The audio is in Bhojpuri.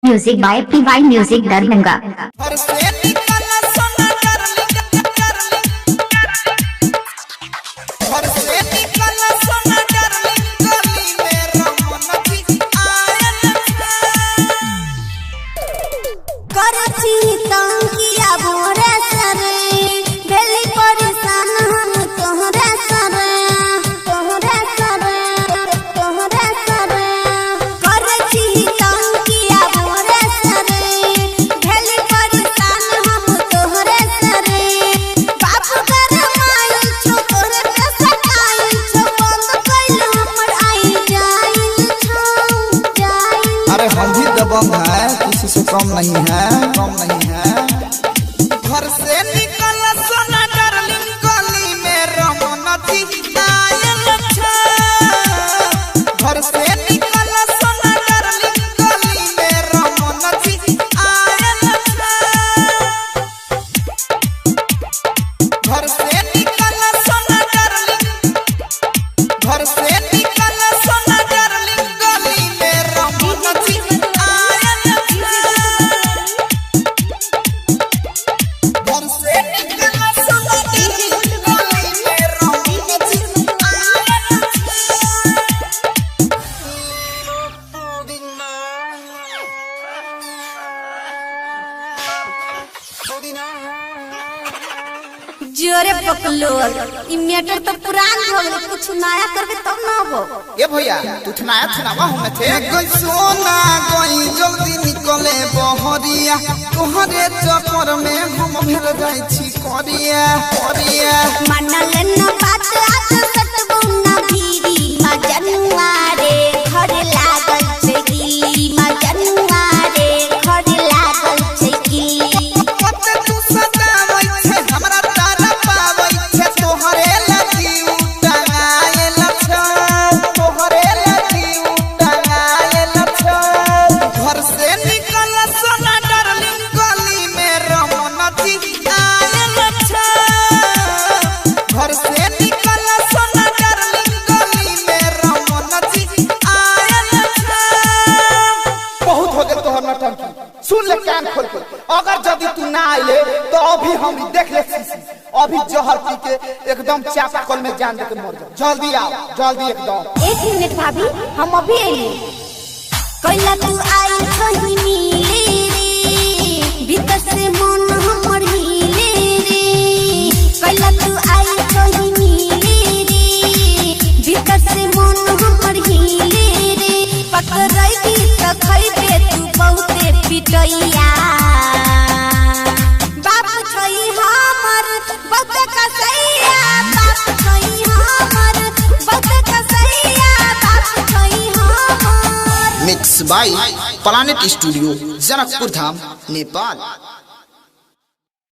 Music by PY music Darbhanga. हम भी दबंग है, किसी से कम नहीं है, कम नहीं है। घर से निकल सोना डार्लिंग गली में रमन जी आयल छा। घर से निकल सोना डार्लिंग गली में रमन जी आयल छा। घर से निकल सोना डार्लिंग, घर से निकल सोना डार्लिंग गली में रमन जी जोरे पकलोर ई मैटर तो पुरान हो गए, कुछ नया करबे तब ना हो। ए भैया तू नया थनावा हम थे गई सोना गई जल्दी निकले बहरिया, तोहरे चक्कर में हम भेल जाई छी करिया करिया। माना लेना बात आज सटबो ना भीरी मजनुआ रे घर लागल छै गिली, मजनुआ रे घर लागल छै गिली। पत तू सतावै छै हमरा तारा पावै छै, तोहरे लगी उटायल छ, तोहरे लगी उटायल छ। घर से निकल सोना डार्लिंग गली में रमन जी आयल छ। घर से निकल सोना डार्लिंग गली में रमन जी आयल छ। बहुत हो गए तोहर नटंकी, सुन ले कान खोल के। अगर जदी तू ना आइले तो अभी हम देख ले सीसी, अभी जहर पी के एकदम चापाकल में जान दे के मर जा। जल्दी आओ जल्दी एकदम। 1 मिनट भाभी हम अभी आइली। कइला तू आई कहीं मिले रे, भीतर से मन हमर हिले रे। कइला तू आई कहीं मिले रे, भीतर से मन हमर हिले रे। पकड़ई दी त खइबे तू बहुते पिटैया। बाप छई हमर बहुत कसैया, बाप छई हमर बहुत कसैया, बाप छई हमर। Mix by planet studio, Janakpur Dham, Nepal.